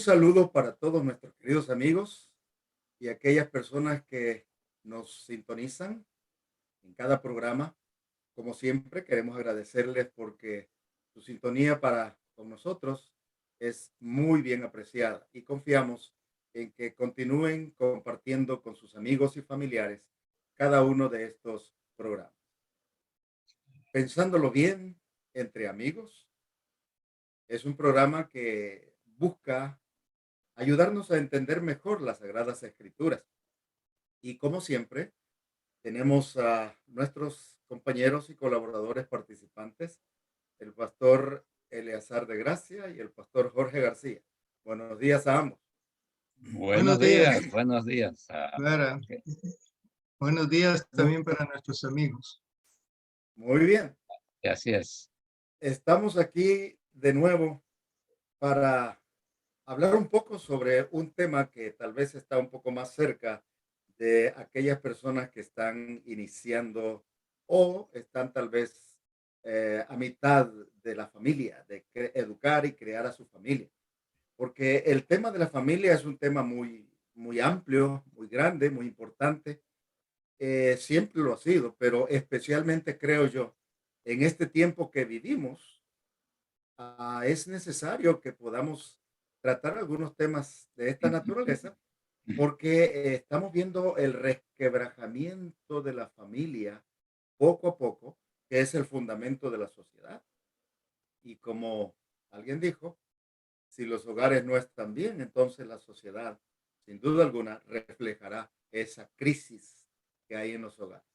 saludo para todos nuestros queridos amigos y aquellas personas que nos sintonizan en cada programa. Como siempre, queremos agradecerles porque su sintonía para con nosotros es muy bien apreciada y confiamos en que continúen compartiendo con sus amigos y familiares cada uno de estos programas. Pensándolo bien, entre amigos, es un programa que busca ayudarnos a entender mejor las Sagradas Escrituras. Y como siempre, tenemos a nuestros compañeros y colaboradores participantes, el pastor Eleazar de Gracia y el pastor Jorge García. Buenos días a ambos. Buenos días, Buenos días. Clara. Ok, Buenos días Muy, también para nuestros amigos. muy bien. así es. Estamos aquí de nuevo para hablar un poco sobre un tema que tal vez está un poco más cerca de aquellas personas que están iniciando o están tal vez a mitad de la familia, de educar y crear a su familia. Porque el tema de la familia es un tema muy amplio, muy grande, muy importante. Siempre lo ha sido, pero especialmente creo yo, en este tiempo que vivimos, es necesario que podamos tratar algunos temas de esta naturaleza porque estamos viendo el resquebrajamiento de la familia poco a poco, que es el fundamento de la sociedad. Y como alguien dijo, si los hogares no están bien, entonces la sociedad, sin duda alguna, reflejará esa crisis que hay en los hogares.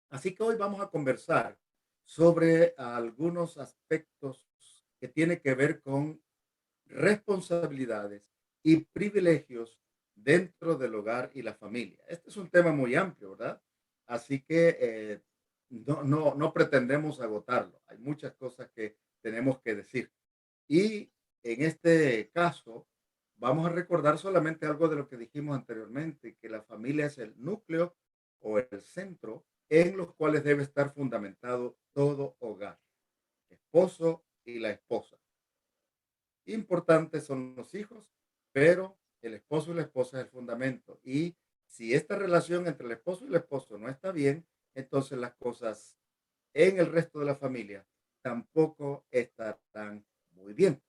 Así que hoy vamos a conversar sobre algunos aspectos que tienen que ver con responsabilidades y privilegios dentro del hogar y la familia. Este es un tema muy amplio, ¿verdad? Así que no pretendemos agotarlo. Hay muchas cosas que tenemos que decir. Y en este caso, vamos a recordar solamente algo de lo que dijimos anteriormente, que la familia es el núcleo o el centro en los cuales debe estar fundamentado todo hogar, esposo y la esposa. Importantes son los hijos, pero el esposo y la esposa es el fundamento. Y si esta relación entre el esposo y el esposo no está bien, entonces las cosas en el resto de la familia tampoco estarán muy bien.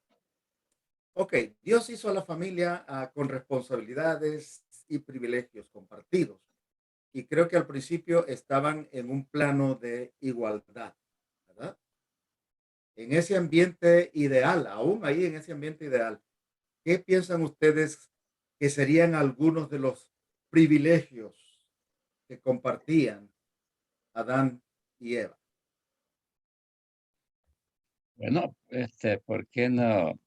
Ok, Dios hizo a la familia con responsabilidades y privilegios compartidos. Y creo que al principio estaban en un plano de igualdad, ¿verdad? En ese ambiente ideal, aún ahí en ese ambiente ideal, ¿qué piensan ustedes que serían algunos de los privilegios que compartían Adán y Eva? Bueno, ¿por qué no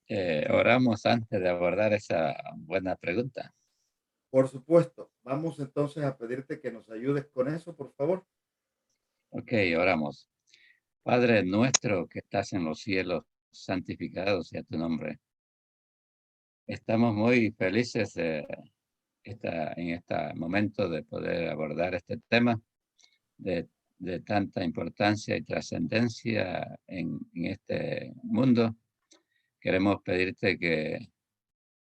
oramos antes de abordar esa buena pregunta? Por supuesto, vamos entonces a pedirte que nos ayudes con eso, por favor. Ok, oramos. Padre nuestro que estás en los cielos, santificado sea tu nombre. Estamos muy felices en este momento de poder abordar este tema de, de tanta importancia y trascendencia en este mundo. Queremos pedirte que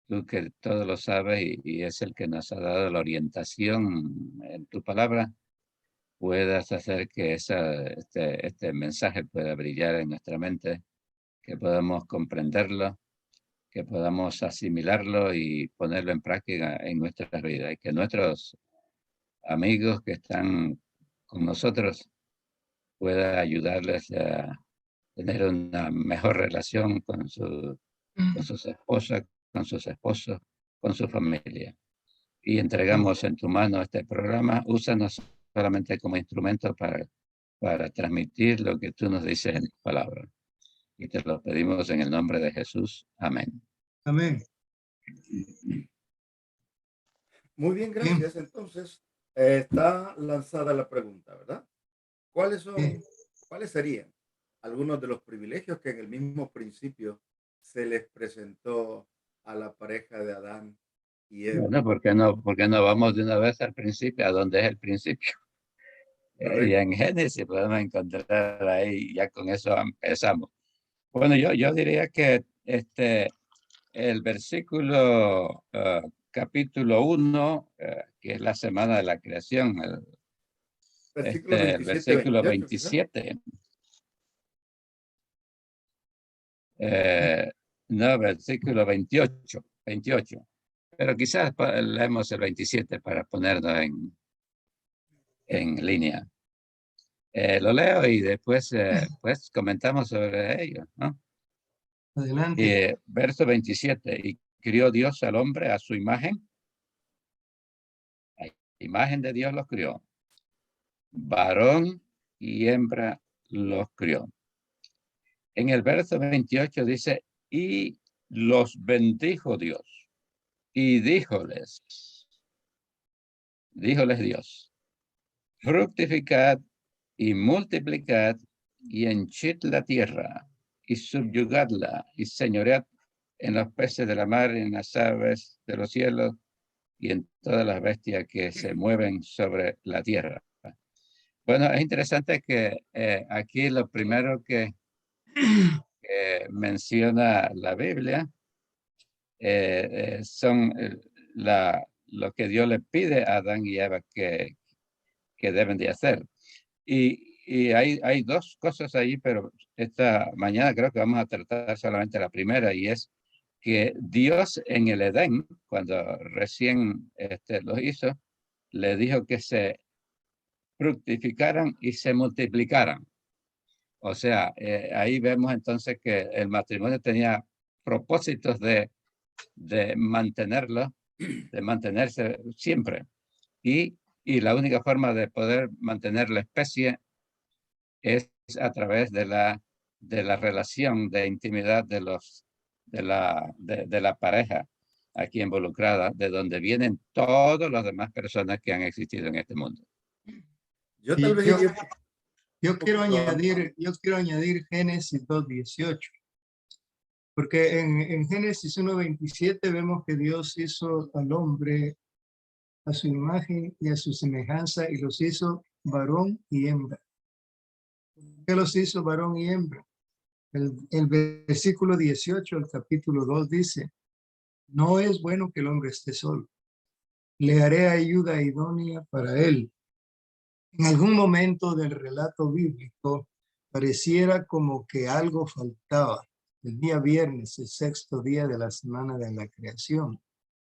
tú que todo lo sabes y es el que nos ha dado la orientación en tu palabra, puedas hacer que este mensaje pueda brillar en nuestra mente, que podamos comprenderlo, que podamos asimilarlo y ponerlo en práctica en nuestras vidas y que nuestros amigos que están con nosotros pueda ayudarles a tener una mejor relación con sus esposas, con sus esposos, con su familia. Y entregamos en tu mano este programa. Úsanos solamente como instrumento para transmitir lo que tú nos dices en tu palabra. Y te lo pedimos en el nombre de Jesús. Amén. Amén. Muy bien, Bien, gracias. Entonces, está lanzada la pregunta, ¿verdad? ¿Cuáles bien. son, cuáles serían algunos de los privilegios que en el mismo principio se les presentó a la pareja de Adán y Eva? Bueno, por qué no vamos de una vez al principio, a donde es el principio? Y Correcto. en Génesis podemos encontrar ahí, ya con eso empezamos. Bueno, yo diría que el versículo capítulo 1, que es la semana de la creación, Versículo 27, versículo 28, 27. No, versículo 28. Pero quizás leemos el 27 para ponerlo en línea. Lo leo y después pues comentamos sobre ello, ¿no? Adelante. Verso 27. Y crió Dios al hombre a su imagen. A imagen de Dios los crió. Varón y hembra los crió. En el verso 28 dice, y los bendijo Dios. Y díjoles Dios, fructificad y multiplicad y henchid la tierra y subyugadla y señoread en los peces de la mar, en las aves de los cielos y en todas las bestias que se mueven sobre la tierra. Bueno, es interesante que aquí lo primero que menciona la Biblia son lo que Dios le pide a Adán y Eva que deben de hacer. Y hay dos cosas ahí, pero esta mañana creo que vamos a tratar solamente la primera, y es que Dios en el Edén, cuando recién lo hizo, le dijo que se fructificaran y se multiplicaran. O sea, ahí vemos entonces que el matrimonio tenía propósitos de mantenerlo, de mantenerse siempre. Y la única forma de poder mantener la especie es a través de la relación de intimidad de la pareja aquí involucrada, de donde vienen todas las demás personas que han existido en este mundo. Yo tal Y vez yo, iría yo quiero añadir Génesis 2:18, porque en Génesis 1:27 vemos que Dios hizo al hombre a su imagen y a su semejanza y los hizo varón y hembra. ¿Por qué los hizo varón y hembra? El versículo 18 del capítulo 2 dice, no es bueno que el hombre esté solo. Le haré ayuda idónea para él. En algún momento del relato bíblico pareciera como que algo faltaba. El día viernes, el sexto día de la semana de la creación.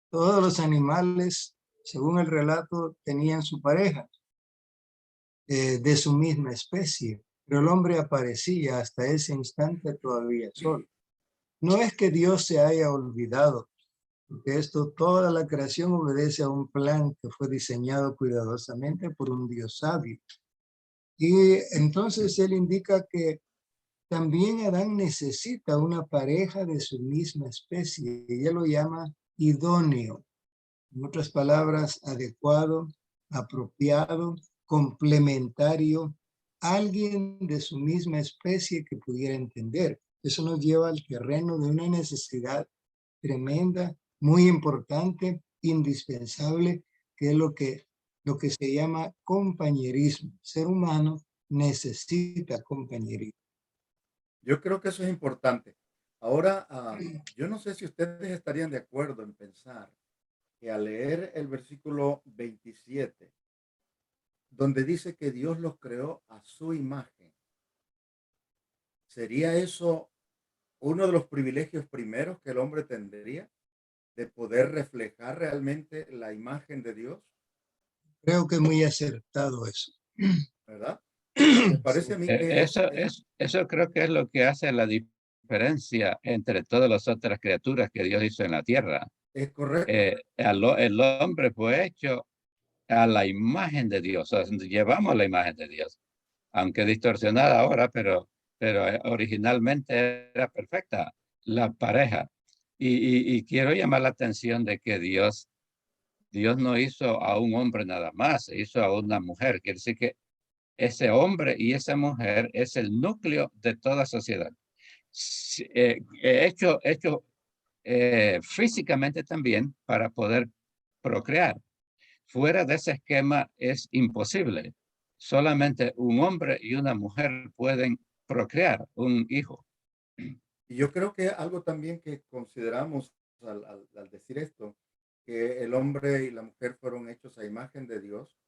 Todos los animales, según el relato, tenían su pareja de su misma especie, pero el hombre aparecía hasta ese instante todavía solo. No es que Dios se haya olvidado, porque toda la creación obedece a un plan que fue diseñado cuidadosamente por un Dios sabio. Y entonces él indica que también Adán necesita una pareja de su misma especie. Ella lo llama idóneo. En otras palabras, adecuado, apropiado, complementario, alguien de su misma especie que pudiera entender. Eso nos lleva al terreno de una necesidad tremenda, muy importante, indispensable, que es lo que se llama compañerismo. El ser humano necesita compañerismo. Yo creo que eso es importante. Ahora, yo no sé si ustedes estarían de acuerdo en pensar que al leer el versículo 27, donde dice que Dios los creó a su imagen, ¿sería eso uno de los privilegios primeros que el hombre tendría de poder reflejar realmente la imagen de Dios? Creo que es muy acertado eso. ¿Verdad? Me parece a mí que Eso creo que es lo que hace la diferencia entre todas las otras criaturas que Dios hizo en la tierra. es correcto. El hombre fue hecho a la imagen de Dios. O sea, llevamos la imagen de Dios, aunque distorsionada ahora, pero originalmente era perfecta la pareja. Y quiero llamar la atención de que Dios no hizo a un hombre nada más, hizo a una mujer. Quiere decir que ese hombre y esa mujer es el núcleo de toda sociedad. Hecho físicamente también para poder procrear. Fuera de ese esquema es imposible. Solamente un hombre y una mujer pueden procrear un hijo. Y yo creo que algo también que consideramos al decir esto, que el hombre y la mujer fueron hechos a imagen de Dios,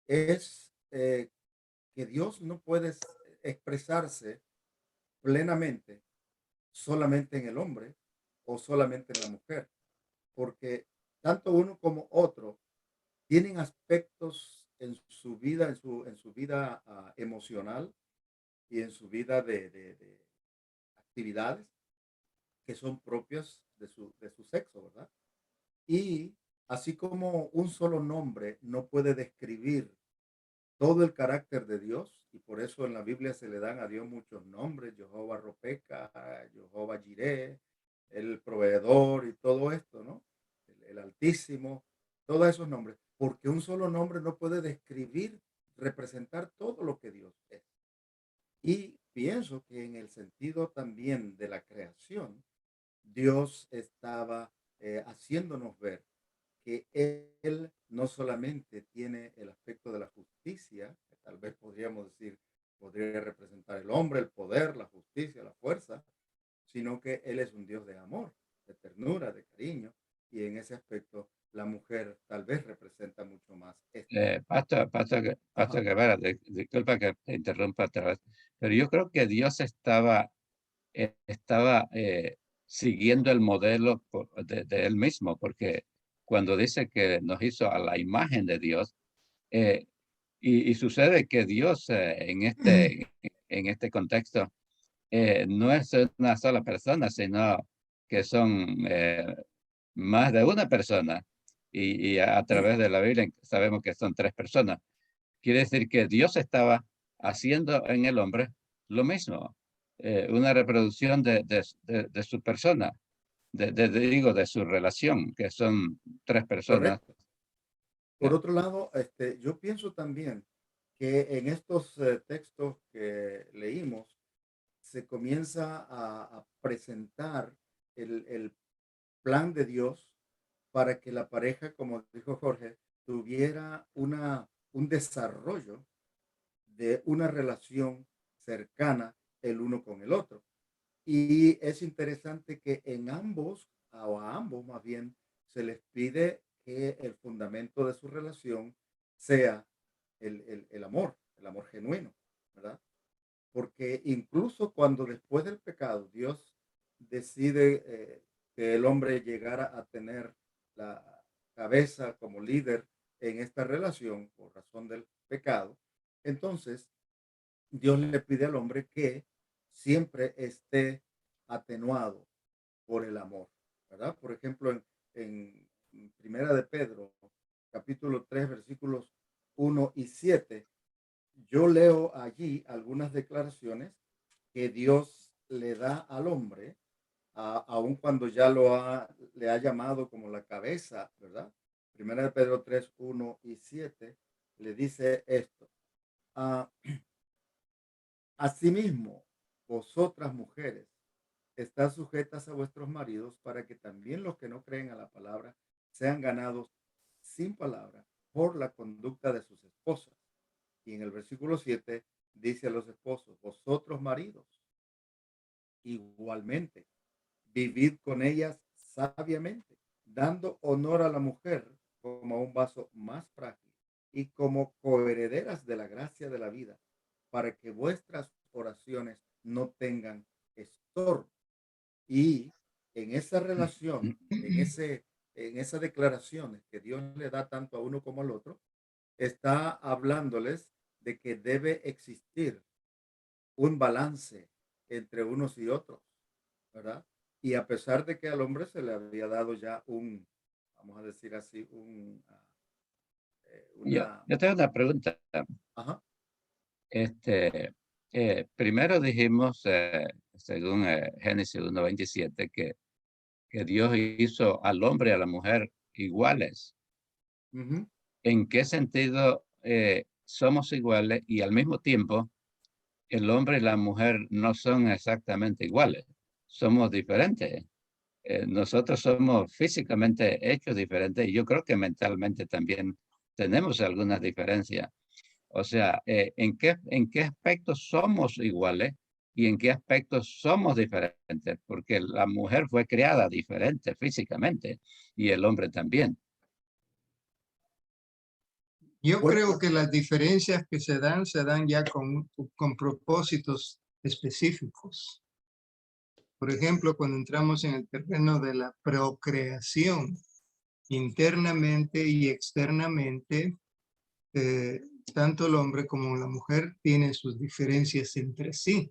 es que Dios no puede expresarse plenamente solamente en el hombre o solamente en la mujer, porque tanto uno como otro tienen aspectos en su vida, en su vida emocional y en su vida de actividades que son propias de su sexo, ¿verdad? Y así como un solo nombre no puede describir todo el carácter de Dios, y por eso en la Biblia se le dan a Dios muchos nombres, Jehová Ropeca, Jehová Jireh, el proveedor y todo esto, ¿no? El Altísimo, todos esos nombres, porque un solo nombre no puede describir, representar todo lo que Dios es. Y pienso que en el sentido también de la creación, Dios estaba haciéndonos ver que Él no solamente tiene el aspecto de la justicia, que tal vez podríamos decir, podría representar el hombre, el poder, la justicia, la fuerza, sino que Él es un Dios de amor, de ternura, de cariño, y en ese aspecto la mujer tal vez representa mucho más esto. Pastor Ajá. Guevara, disculpa que te interrumpa otra vez, pero yo creo que Dios estaba siguiendo el modelo de él mismo, porque cuando dice que nos hizo a la imagen de Dios, eh, y sucede que Dios en este contexto no es una sola persona, sino que son más de una persona. Y a través de la Biblia sabemos que son tres personas. Quiere decir que Dios estaba haciendo en el hombre lo mismo, una reproducción de su persona, digo, de su relación, que son tres personas. Correcto. Por otro lado, yo pienso también que en estos textos que leímos, se comienza a presentar el plan de Dios para que la pareja, como dijo Jorge, tuviera un desarrollo de una relación cercana el uno con el otro. Y es interesante que en ambos, o a ambos más bien, se les pide que el fundamento de su relación sea el amor genuino, ¿verdad? Porque incluso cuando después del pecado Dios decide que el hombre llegara a tener la cabeza como líder en esta relación por razón del pecado, entonces Dios le pide al hombre que siempre esté atenuado por el amor, ¿verdad? Por ejemplo, en Primera de Pedro, capítulo 3 versículos 1 y 7, yo leo allí algunas declaraciones que Dios le da al hombre, aun cuando ya le ha llamado como la cabeza, ¿verdad? Primera de Pedro 3, 1 y 7, le dice esto. ah, Asimismo, vosotras mujeres, estad sujetas a vuestros maridos para que también los que no creen a la palabra sean ganados sin palabra por la conducta de sus esposas. Y en el versículo 7 dice a los esposos, vosotros maridos, igualmente, vivid con ellas sabiamente, dando honor a la mujer como a un vaso más frágil y como coherederas de la gracia de la vida, para que vuestras oraciones no tengan estorbo. Y en esa relación, en esas declaraciones que Dios le da tanto a uno como al otro, está hablándoles de que debe existir un balance entre unos y otros, ¿verdad? Y a pesar de que al hombre se le había dado ya vamos a decir así, Yo, una, yo tengo una pregunta. ajá, Este, Primero dijimos, según Génesis 1:27, que Dios hizo al hombre y a la mujer iguales. ujú, ¿En qué sentido somos iguales y al mismo tiempo el hombre y la mujer no son exactamente iguales? Somos diferentes. Nosotros somos físicamente hechos diferentes y yo creo que mentalmente también tenemos algunas diferencias. O sea, ¿en qué aspectos somos iguales y en qué aspectos somos diferentes, porque la mujer fue creada diferente físicamente y el hombre también. Yo Bueno, creo que las diferencias que se dan ya con propósitos específicos. Por ejemplo, cuando entramos en el terreno de la procreación, internamente y externamente, tanto el hombre como la mujer tienen sus diferencias entre sí,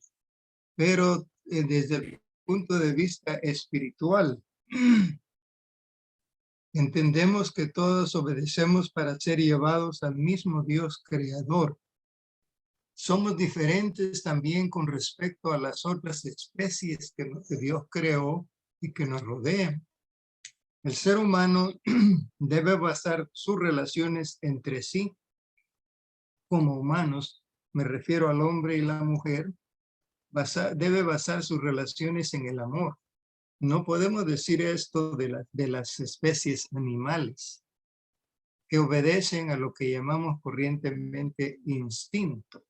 pero desde el punto de vista espiritual, entendemos que todos obedecemos para ser llevados al mismo Dios creador. Somos diferentes también con respecto a las otras especies que Dios creó y que nos rodean. El ser humano debe basar sus relaciones entre sí como humanos, me refiero al hombre y la mujer, debe basar sus relaciones en el amor. No podemos decir esto de las especies animales que obedecen a lo que llamamos corrientemente instinto.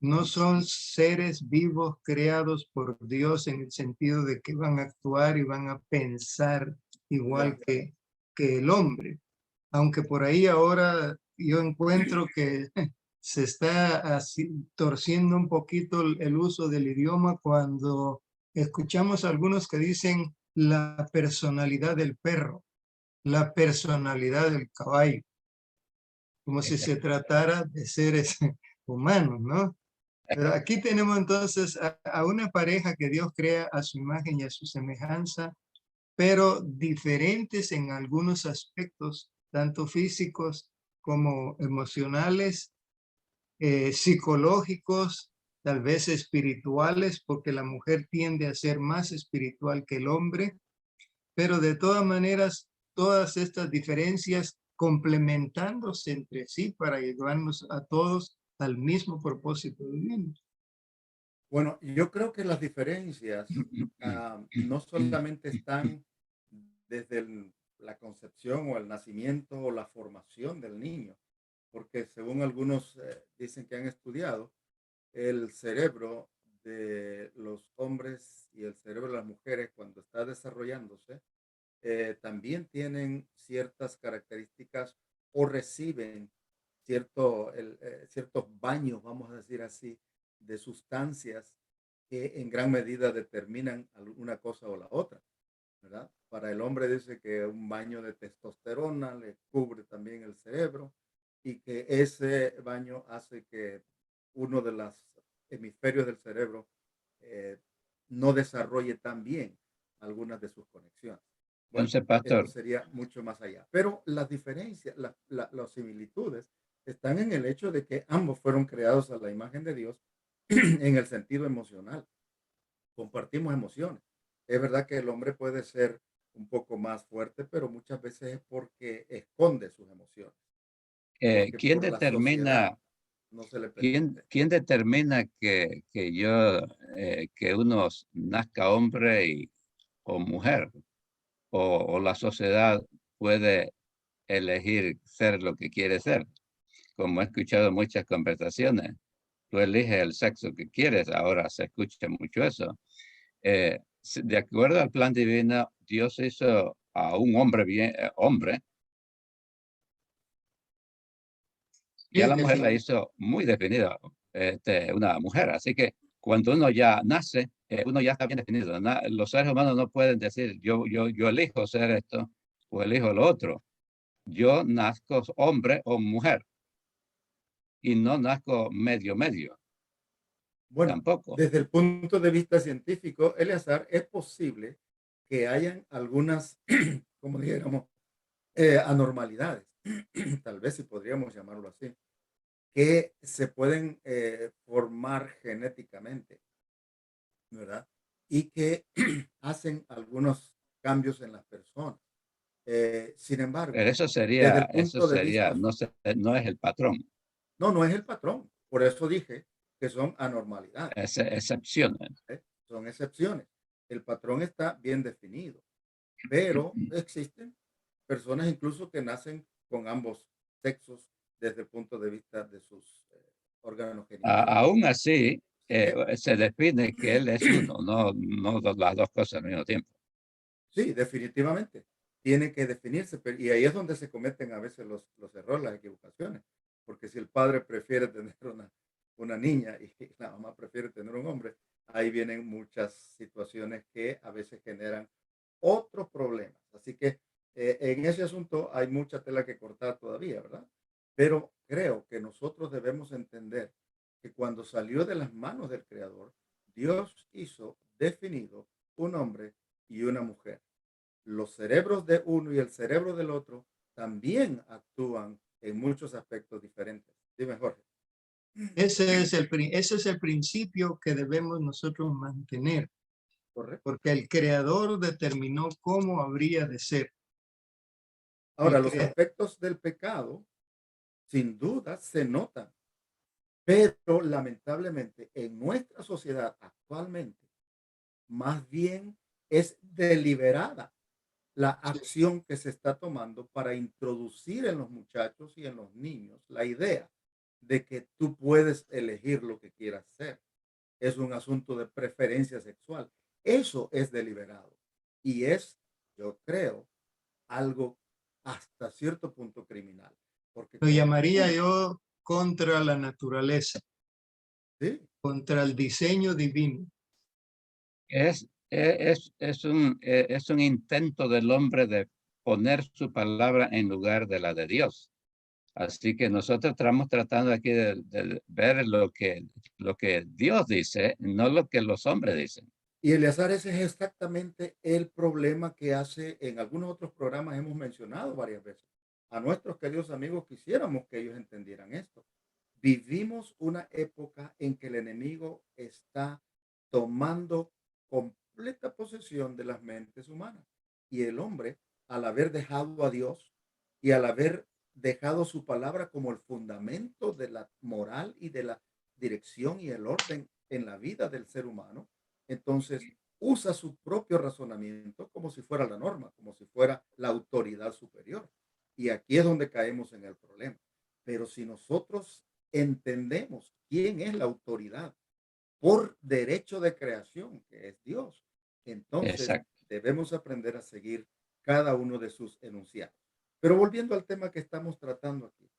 No son seres vivos creados por Dios en el sentido de que van a actuar y van a pensar igual que el hombre. Aunque por ahí ahora yo encuentro que se está así, torciendo un poquito el uso del idioma cuando escuchamos a algunos que dicen la personalidad del perro, la personalidad del caballo, como si se tratara de seres humanos, ¿no? Pero aquí tenemos entonces a una pareja que Dios crea a su imagen y a su semejanza, pero diferentes en algunos aspectos, tanto físicos como emocionales, psicológicos, tal vez espirituales, porque la mujer tiende a ser más espiritual que el hombre, pero de todas maneras, todas estas diferencias complementándose entre sí para llevarnos a todos al mismo propósito divino. bueno, yo creo que las diferencias no solamente están desde la concepción o el nacimiento o la formación del niño, porque según algunos dicen que han estudiado, el cerebro de los hombres y el cerebro de las mujeres cuando está desarrollándose también tienen ciertas características o reciben ciertos baños, vamos a decir así, de sustancias que en gran medida determinan una cosa o la otra, ¿verdad? Para el hombre dice que un baño de testosterona le cubre también el cerebro y que ese baño hace que uno de los hemisferios del cerebro eh, no desarrolle tan bien algunas de sus conexiones. Bueno, Entonces, esto pastor, sería mucho más allá. Pero las diferencias, las similitudes están en el hecho de que ambos fueron creados a la imagen de Dios en el sentido emocional. Compartimos emociones. Es verdad que el hombre puede ser un poco más fuerte, pero muchas veces es porque esconde sus emociones, porque ¿quién por la sociedad determina, no se le quién, permite. quién determina que uno nazca hombre o mujer? O la sociedad puede elegir ser lo que quiere ser? Como he escuchado muchas conversaciones, tú eliges el sexo que quieres, ahora se escucha mucho eso. De acuerdo al plan divino, Dios hizo a un hombre bien, hombre, y a Sí, la mujer la hizo muy definida, una mujer. Así que cuando uno ya nace, uno ya está bien definido. Los seres humanos no pueden decir, yo elijo ser esto o elijo lo otro. Yo nazco hombre o mujer y no nazco medio medio, Bueno, tampoco. desde el punto de vista científico, Eleazar, es posible que hayan algunas, como dijéramos, anormalidades, tal vez si podríamos llamarlo así, que se pueden formar genéticamente, ¿verdad? Y que hacen algunos cambios en las personas. Sin Pero embargo, desde el punto de vista, no es el patrón, no, no es el patrón. Por eso dije que son anormalidades, es excepciones. ¿eh? Son excepciones. El patrón está bien definido, pero existen personas incluso que nacen con ambos sexos desde el punto de vista de sus órganos genitales. Aún así, se define que él es uno, no las dos cosas al mismo tiempo. Sí, definitivamente. Tiene que definirse, y ahí es donde se cometen a veces los errores, las equivocaciones. Porque si el padre prefiere tener una niña y la mamá prefiere tener un hombre, ahí vienen muchas situaciones que a veces generan otros problemas. Así que en ese asunto hay mucha tela que cortar todavía, ¿verdad? Pero creo que nosotros debemos entender que cuando salió de las manos del Creador, Dios hizo definido un hombre y una mujer. Los cerebros de uno y el cerebro del otro también actúan en muchos aspectos diferentes. Dime, Jorge. Ese es el principio que debemos nosotros mantener, ¿Correcto? porque el creador determinó cómo habría de ser. Ahora, El los crea- aspectos del pecado, sin duda, se notan, pero lamentablemente en nuestra sociedad actualmente, más bien es deliberada la acción que se está tomando para introducir en los muchachos y en los niños la idea de que tú puedes elegir lo que quieras hacer. Es un asunto de preferencia sexual. Eso es deliberado y es, yo creo, algo hasta cierto punto criminal. Porque Lo como llamaría tú, yo contra la naturaleza, ¿sí? contra el diseño divino. Es un intento del hombre de poner su palabra en lugar de la de Dios. Así que nosotros estamos tratando aquí de ver lo que Dios dice, no lo que los hombres dicen. Y Eleazar, ese es exactamente el problema que hace en algunos otros programas hemos mencionado varias veces. A nuestros queridos amigos quisiéramos que ellos entendieran esto. Vivimos una época en que el enemigo está tomando completa posesión de las mentes humanas. Y el hombre, al haber dejado a Dios y al haber dejado su palabra como el fundamento de la moral y de la dirección y el orden en la vida del ser humano, entonces usa su propio razonamiento como si fuera la norma, como si fuera la autoridad superior. Y aquí es donde caemos en el problema. Pero si nosotros entendemos quién es la autoridad por derecho de creación, que es Dios, entonces Exacto. debemos aprender a seguir cada uno de sus enunciados. Pero volviendo al tema que estamos tratando aquí,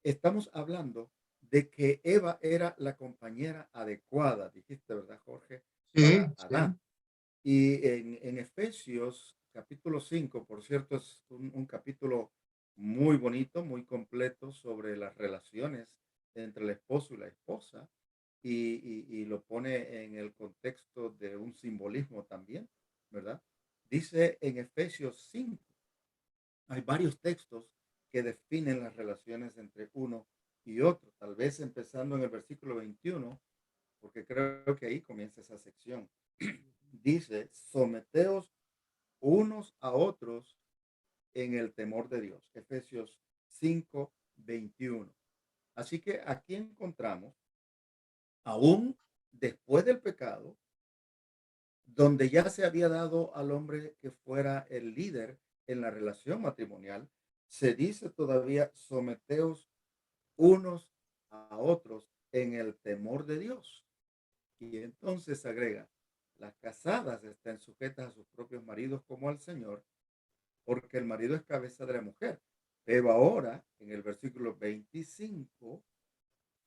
estamos hablando de que Eva era la compañera adecuada, dijiste, ¿verdad, Jorge? Sí, Para sí. Adán. Y en Efesios capítulo 5, por cierto, es un capítulo muy bonito, muy completo sobre las relaciones entre el esposo y la esposa, y lo pone en el contexto de un simbolismo también, ¿verdad? Dice en Efesios 5, hay varios textos que definen las relaciones entre uno y otro, tal vez empezando en el versículo 21, porque creo que ahí comienza esa sección. Dice, someteos unos a otros en el temor de Dios. Efesios 5:21. Así que aquí encontramos, aún después del pecado, donde ya se había dado al hombre que fuera el líder en la relación matrimonial, se dice todavía, someteos unos a otros en el temor de Dios. Y entonces agrega, las casadas están sujetas a sus propios maridos como al Señor, porque el marido es cabeza de la mujer. Pero ahora, en el versículo 25,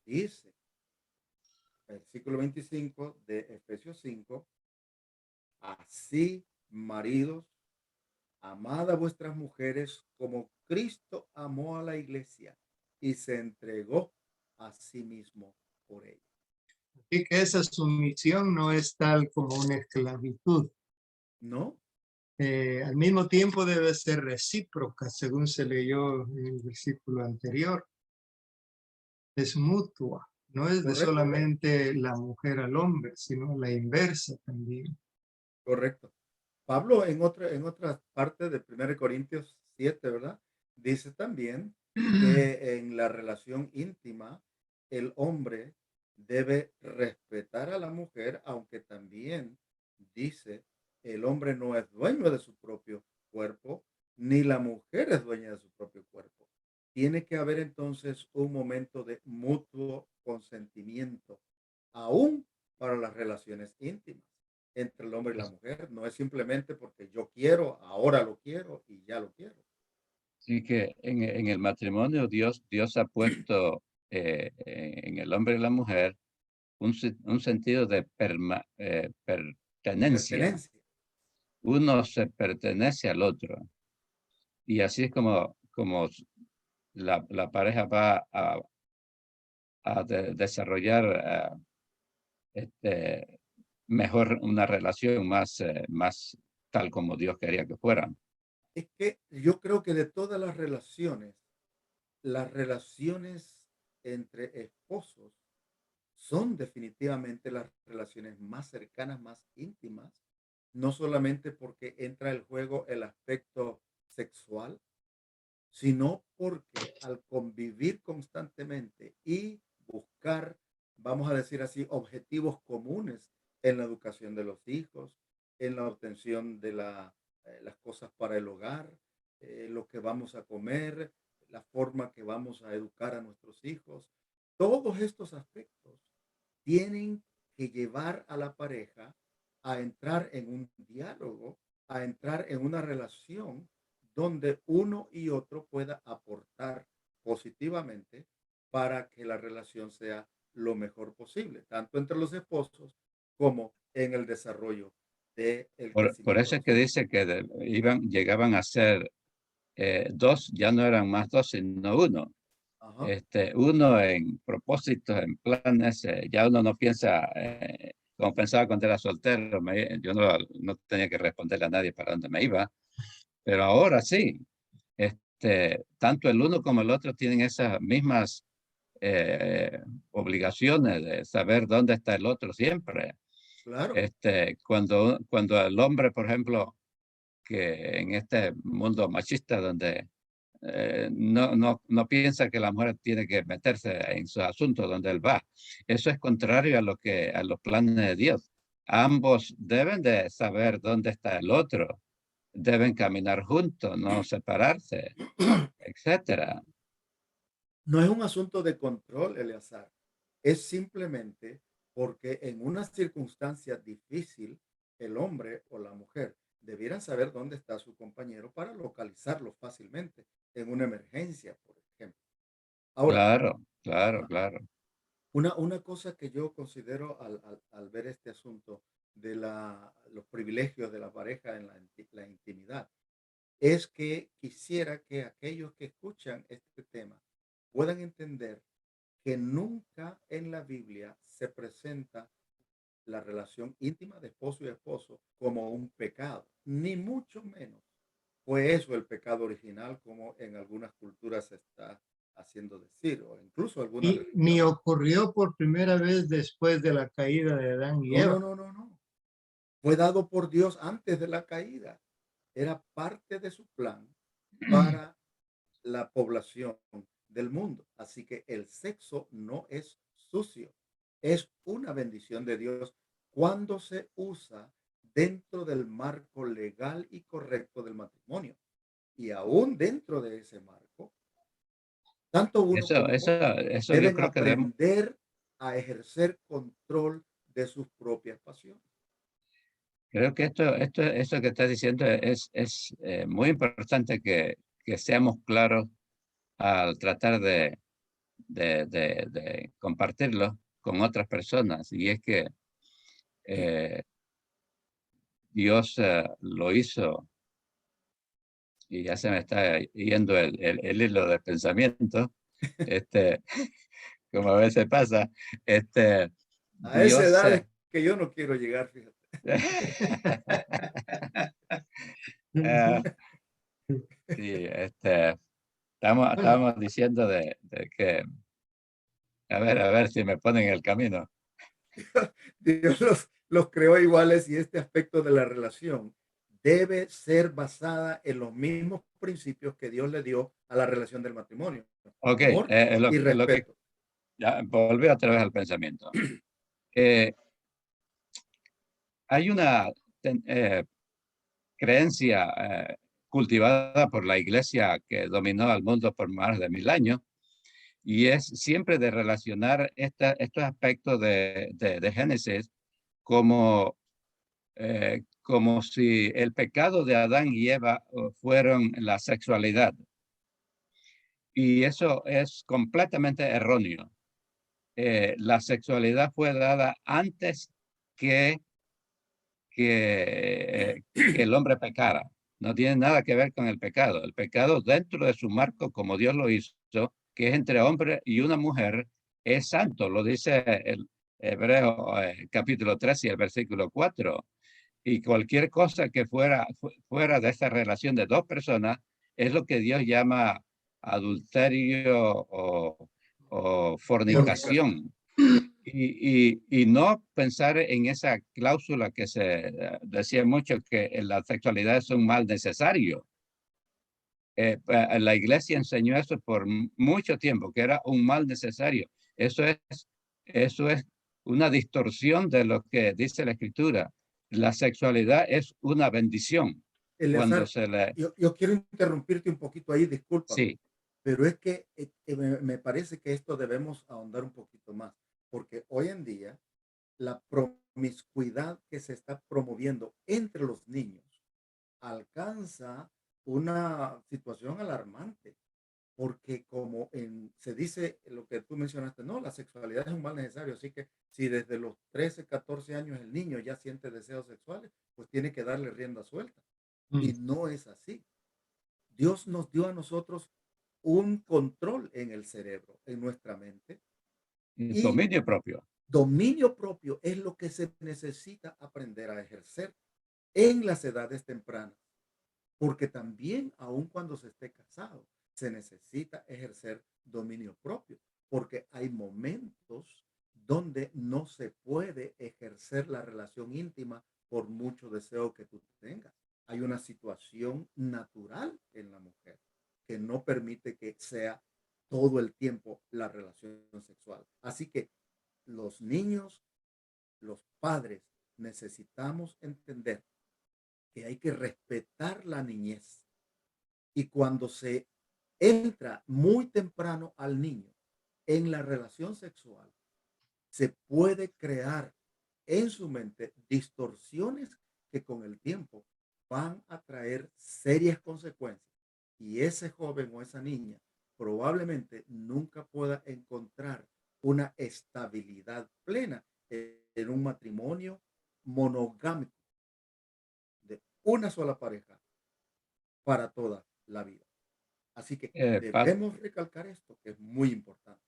dice, versículo 25 de Efesios 5, así, maridos, amad a vuestras mujeres como Cristo amó a la iglesia y se entregó a sí mismo por ella. Así que esa sumisión no es tal como una esclavitud. ¿No? Al mismo tiempo debe ser recíproca, según se leyó en el versículo anterior. Es mutua, no es de Correcto, solamente la mujer al hombre, sino la inversa también. correcto. Pablo en otra parte de 1 Corintios 7, ¿verdad? Dice también que en la relación íntima el hombre debe respetar a la mujer, aunque también dice el hombre no es dueño de su propio cuerpo, ni la mujer es dueña de su propio cuerpo. Tiene que haber entonces un momento de mutuo consentimiento aún para las relaciones íntimas entre el hombre y la mujer. No es simplemente porque yo quiero, ahora lo quiero y ya lo quiero. Así que en el matrimonio Dios ha puesto en el hombre y la mujer un sentido de pertenencia. Pertenencia. Uno se pertenece al otro. Y así es como la pareja va a desarrollar mejor una relación más tal como Dios quería que fuera. Es que yo creo que de todas las relaciones entre esposos son definitivamente las relaciones más cercanas, más íntimas, no solamente porque entra el juego el aspecto sexual, sino porque al convivir constantemente y buscar, vamos a decir así, objetivos comunes en la educación de los hijos, en la obtención de las cosas para el hogar, lo que vamos a comer, la forma que vamos a educar a nuestros hijos, todos estos aspectos tienen que llevar a la pareja a entrar en un diálogo, a entrar en una relación donde uno y otro pueda aportar positivamente para que la relación sea lo mejor posible, tanto entre los esposos como en el desarrollo del Por crecimiento eso de es los que hijos. dice que llegaban a ser dos, ya no eran más dos, sino uno. Ajá. Uno en propósitos, en planes, ya uno no piensa como pensaba cuando era soltero. Yo no tenía que responderle a nadie para dónde me iba, pero ahora sí. Tanto el uno como el otro tienen esas mismas obligaciones de saber dónde está el otro siempre. Claro, Cuando el hombre, por ejemplo, que en este mundo machista donde no piensa que la mujer tiene que meterse en sus asuntos donde él va. Eso es contrario a los planes de Dios. Ambos deben de saber dónde está el otro, deben caminar juntos, no separarse, etcétera. no es un asunto de control, Eleazar, es simplemente porque en una circunstancia difícil, el hombre o la mujer debieran saber dónde está su compañero para localizarlo fácilmente en una emergencia, por ejemplo. Ahora, Claro, claro, ajá, claro. una cosa que yo considero al ver este asunto de los privilegios de la pareja en la intimidad es que quisiera que aquellos que escuchan este tema puedan entender que nunca en la Biblia se presenta la relación íntima de esposo y esposo como un pecado, ni mucho menos fue eso el pecado original, como en algunas culturas se está haciendo decir, o incluso algunas Y ni religiones. ocurrió por primera vez después de la caída de Adán y No, no, Eva. no, no, no. Fue dado por Dios antes de la caída. Era parte de su plan para la población del mundo. Así que el sexo no es sucio, es una bendición de Dios cuando se usa dentro del marco legal y correcto del matrimonio. Y aún dentro de ese marco, tanto uno Eso, como eso, otro eso yo deben creo que debemos. aprender a ejercer control de sus propias pasiones. Creo que esto que estás diciendo es muy importante que seamos claros al tratar de compartirlo con otras personas. Y es que eh, Dios lo hizo, y ya se me está yendo el hilo de pensamiento, este, como a veces pasa, A esa Dios... edad es que yo no quiero llegar, fíjate. ah, sí, Bueno, estábamos diciendo de que, a ver si me ponen en el camino. Dios los creó iguales y este aspecto de la relación debe ser basada en los mismos principios que Dios le dio a la relación del matrimonio. Ok, Amor y es lo que respeto. ya volví otra vez al pensamiento. Eh, Hay una creencia cultivada por la iglesia que dominó al mundo por más de 1000 años, Y es siempre de relacionar estos aspectos de Génesis como, como si el pecado de Adán y Eva fueron la sexualidad. Y eso es completamente erróneo. La sexualidad fue dada antes que el hombre pecara. No tiene nada que ver con el pecado. El pecado dentro de su marco, como Dios lo hizo, que es entre hombre y una mujer, es santo. Lo dice el Hebreo capítulo 3 y el versículo 4. Y cualquier cosa que fuera de esa relación de dos personas es lo que Dios llama adulterio o fornicación. Y no pensar en esa cláusula que se decía mucho, que la sexualidad es un mal necesario. La iglesia enseñó eso por mucho tiempo, que era un mal necesario. Eso es una distorsión de lo que dice la Escritura. La sexualidad es una bendición. Cuando Eleazar, se le... yo quiero interrumpirte un poquito ahí, discúlpame, Sí, pero es que me parece que esto debemos ahondar un poquito más, porque hoy en día la promiscuidad que se está promoviendo entre los niños alcanza una situación alarmante, porque como se dice lo que tú mencionaste, no, la sexualidad es un mal necesario, así que si desde los 13, 14 años el niño ya siente deseos sexuales, pues tiene que darle rienda suelta. Y no es así. Dios nos dio a nosotros un control en el cerebro, en nuestra mente, y dominio propio. dominio propio es lo que se necesita aprender a ejercer en las edades tempranas, porque también, aun cuando se esté casado, se necesita ejercer dominio propio, porque hay momentos donde no se puede ejercer la relación íntima por mucho deseo que tú tengas. Hay una situación natural en la mujer que no permite que sea todo el tiempo la relación sexual. Así que los niños, los padres, necesitamos entender que hay que respetar la niñez. Y cuando se entra muy temprano al niño en la relación sexual, se puede crear en su mente distorsiones que con el tiempo van a traer serias consecuencias. Y ese joven o esa niña probablemente nunca pueda encontrar una estabilidad plena en un matrimonio monogámico de una sola pareja para toda la vida. Así que debemos recalcar esto, que es muy importante.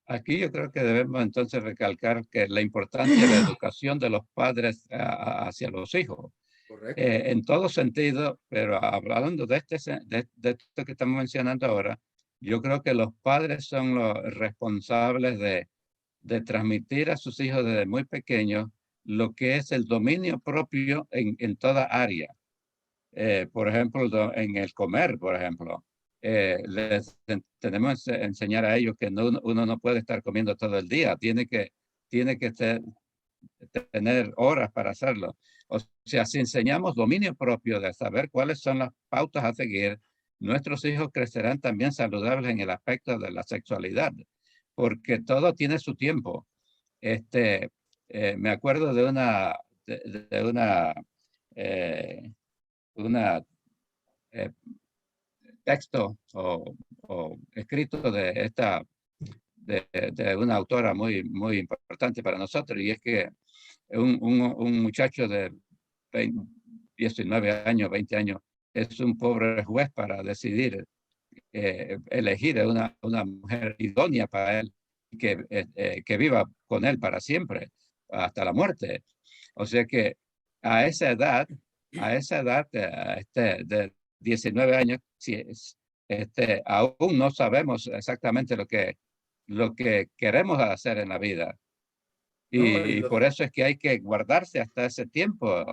Aquí yo creo que debemos entonces recalcar que la importancia de la educación de los padres hacia los hijos, Correcto. en todo sentido, pero hablando de esto que estamos mencionando ahora, yo creo que los padres son los responsables de transmitir a sus hijos desde muy pequeños lo que es el dominio propio en toda área. Por ejemplo, en el comer, por ejemplo, tenemos que enseñar a ellos que uno no puede estar comiendo todo el día, tiene que tener horas para hacerlo. O sea, si enseñamos dominio propio de saber cuáles son las pautas a seguir, nuestros hijos crecerán también saludables en el aspecto de la sexualidad, porque todo tiene su tiempo. Me acuerdo de una eh, texto o escrito de una autora muy importante para nosotros, y es que un muchacho de 19 años, 20 años, es un pobre juez para decidir elegir a una mujer idónea para él, que viva con él para siempre, hasta la muerte. O sea que a esa edad, de 19 años, aún no sabemos exactamente lo que queremos hacer en la vida. No, y Y por eso es que hay que guardarse hasta ese tiempo,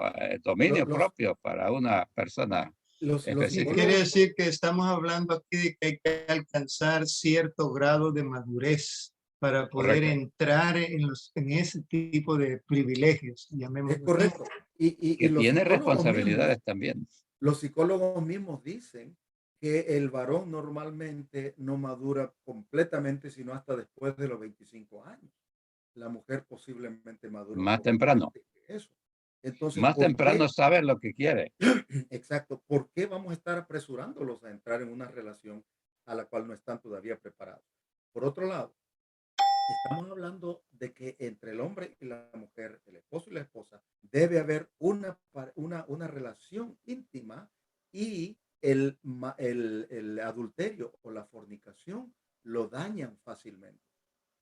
dominio los, propio para una persona los Y específica. quiere psicólogos, decir que estamos hablando aquí de que hay que alcanzar cierto grado de madurez para poder Correcto. entrar en ese tipo de privilegios, es llamémoslo así. correcto. Y Que tiene responsabilidades también. los psicólogos mismos dicen que el varón normalmente no madura completamente, sino hasta después de los 25 años. La mujer posiblemente madura un Más poco temprano. antes que eso. Entonces, Más ¿por temprano qué? sabe lo que quiere. Exacto. ¿Por qué vamos a estar apresurándolos a entrar en una relación a la cual no están todavía preparados? Por otro lado, estamos hablando de que entre el hombre y la mujer, el esposo y la esposa, debe haber una relación íntima y el adulterio o la fornicación lo dañan fácilmente.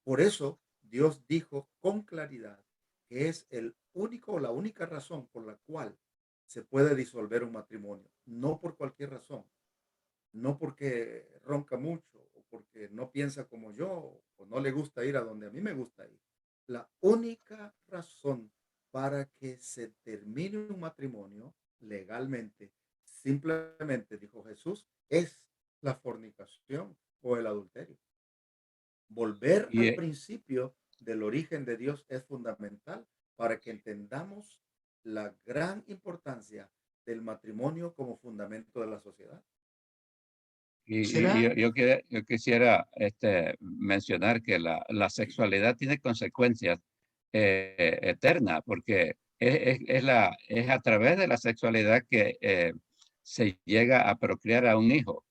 Por eso Dios dijo con claridad que es el único o la única razón por la cual se puede disolver un matrimonio, no por cualquier razón, no porque ronca mucho o porque no piensa como yo o no le gusta ir a donde a mí me gusta ir. La única razón para que se termine un matrimonio legalmente, simplemente, dijo Jesús, es la fornicación o el adulterio. Volver Y, al principio del origen de Dios es fundamental para que entendamos la gran importancia del matrimonio como fundamento de la sociedad. y ¿Será? yo quisiera mencionar que la sexualidad tiene consecuencias eternas, porque es a través de la sexualidad que se llega a procrear a un hijo,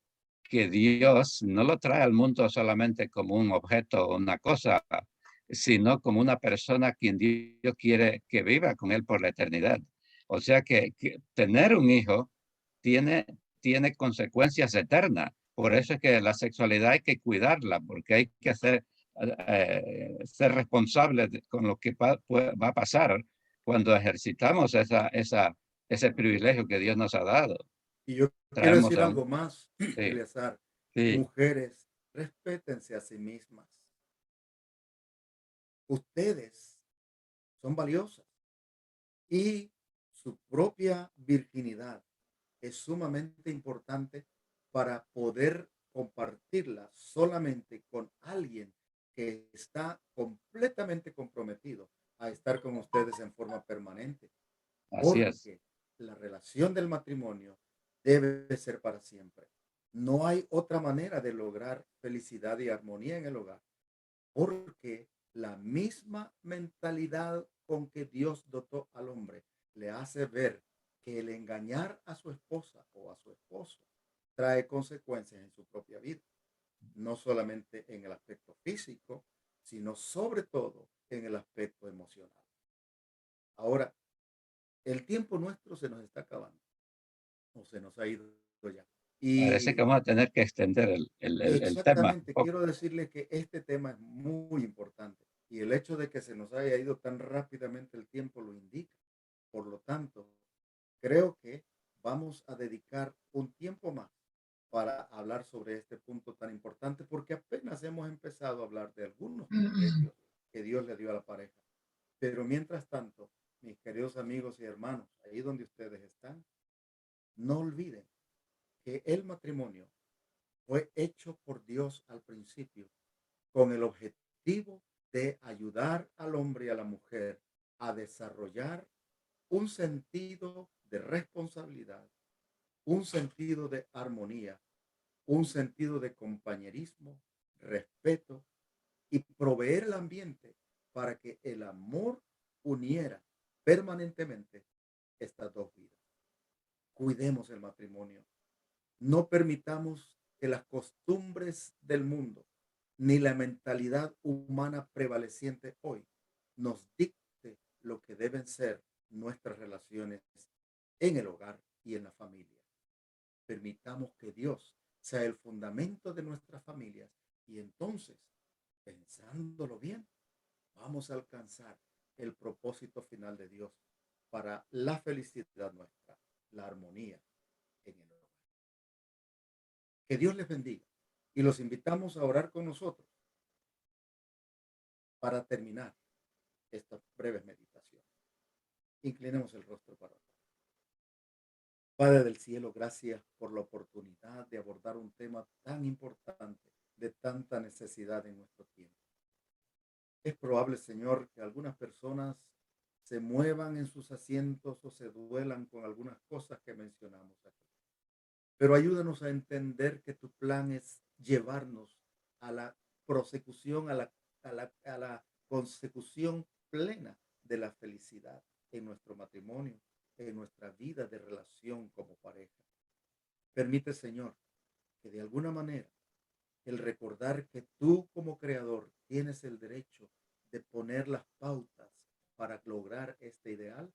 que Dios no lo trae al mundo solamente como un objeto o una cosa, sino como una persona quien Dios quiere que viva con él por la eternidad. O sea que tener un hijo tiene, tiene consecuencias eternas. Por eso es que la sexualidad hay que cuidarla, porque hay que ser responsables con lo que va a pasar cuando ejercitamos ese privilegio que Dios nos ha dado. Y yo quiero Traemos decir a un... algo más, Sí, Eleazar. sí, Mujeres, respétense a sí mismas. Ustedes son valiosas y su propia virginidad es sumamente importante para poder compartirla solamente con alguien que está completamente comprometido a estar con ustedes en forma permanente, así es. porque la relación del matrimonio debe ser para siempre. No hay otra manera de lograr felicidad y armonía en el hogar, porque la misma mentalidad con que Dios dotó al hombre le hace ver que el engañar a su esposa o a su esposo trae consecuencias en su propia vida, no solamente en el aspecto físico, sino sobre todo en el aspecto emocional. Ahora, el tiempo nuestro se nos está acabando o se nos ha ido ya. Parece que Y vamos a tener que extender el tema un exactamente, poco. quiero decirle que este tema es muy importante y el hecho de que se nos haya ido tan rápidamente el tiempo lo indica. Por lo tanto, creo que vamos a dedicar un tiempo más para hablar sobre este punto tan importante porque apenas hemos empezado a hablar de algunos privilegios que Dios le dio a la pareja. Pero mientras tanto, mis queridos amigos y hermanos, ahí donde ustedes están, no olviden que el matrimonio fue hecho por Dios al principio con el objetivo de ayudar al hombre y a la mujer a desarrollar un sentido de responsabilidad, un sentido de armonía, un sentido de compañerismo, respeto y proveer el ambiente para que el amor uniera permanentemente estas dos vidas. Cuidemos el matrimonio. No permitamos que las costumbres del mundo ni la mentalidad humana prevaleciente hoy nos dicte lo que deben ser nuestras relaciones en el hogar y en la familia. Permitamos que Dios sea el fundamento de nuestras familias y entonces, pensándolo bien, vamos a alcanzar el propósito final de Dios para la felicidad nuestra, la armonía en el hogar. Que Dios les bendiga y los invitamos a orar con nosotros para terminar estas breves meditaciones. Inclinemos el rostro para orar. Padre del cielo, gracias por la oportunidad de abordar un tema tan importante, de tanta necesidad en nuestro tiempo. Es probable, Señor, que algunas personas se muevan en sus asientos o se duelan con algunas cosas que mencionamos aquí. pero ayúdanos a entender que tu plan es llevarnos a la prosecución, a la consecución plena de la felicidad en nuestro matrimonio, en nuestra vida de relación como pareja. Permite, Señor, que de alguna manera el recordar que tú como creador tienes el derecho de poner las pautas para lograr este ideal,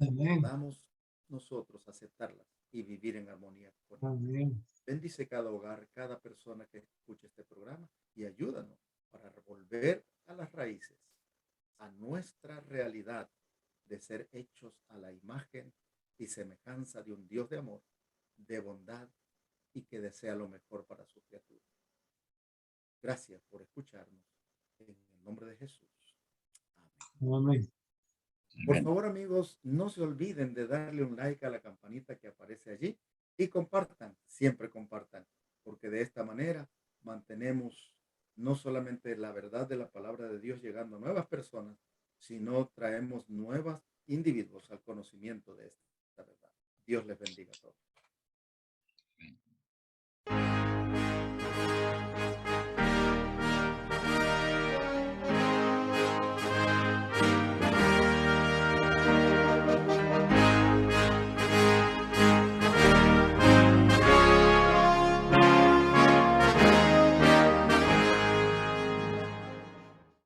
Amén. podamos nosotros aceptarlas y vivir en armonía con ellas. Amén. Bendice cada hogar, cada persona que escuche este programa y ayúdanos para volver a las raíces, a nuestra realidad de ser hechos a la imagen y semejanza de un Dios de amor, de bondad y que desea lo mejor para su criatura. Gracias por escucharnos. En el nombre de Jesús. Amén. Amén. Por favor, amigos, no se olviden de darle un like a la campanita que aparece allí y compartan, siempre compartan, porque de esta manera mantenemos no solamente la verdad de la palabra de Dios llegando a nuevas personas, sino traemos nuevos individuos al conocimiento de esta verdad. Dios les bendiga a todos.